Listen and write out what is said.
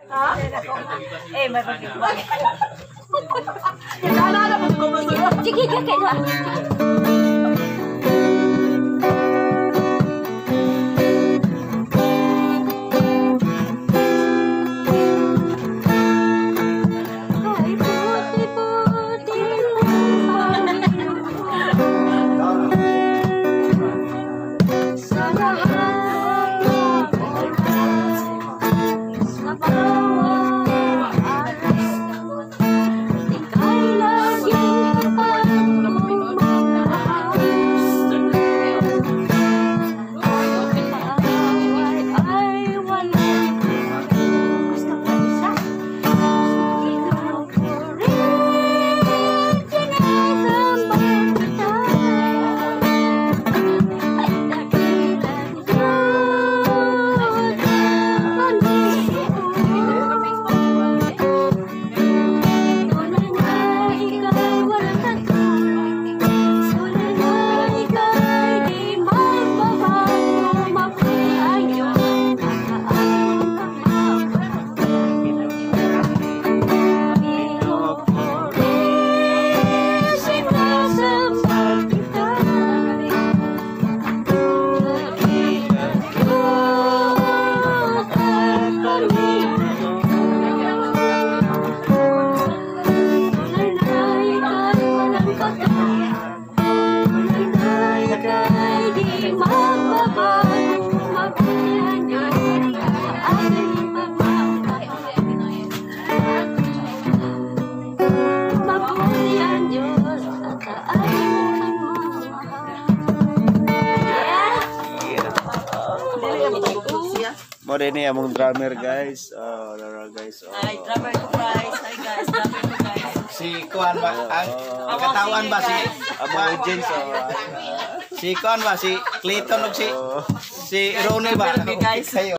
Ha? Eh, may pagkikuha. Sige, kakay. Mo din ni among drummer guys. Guys. Hi, drummer ko guys. Hi guys, drummer ko guys. Si Kuan ba ang katawan ba si Among audience. si Kuan ba si Clayton ug si Ronnie ba Guys. kayo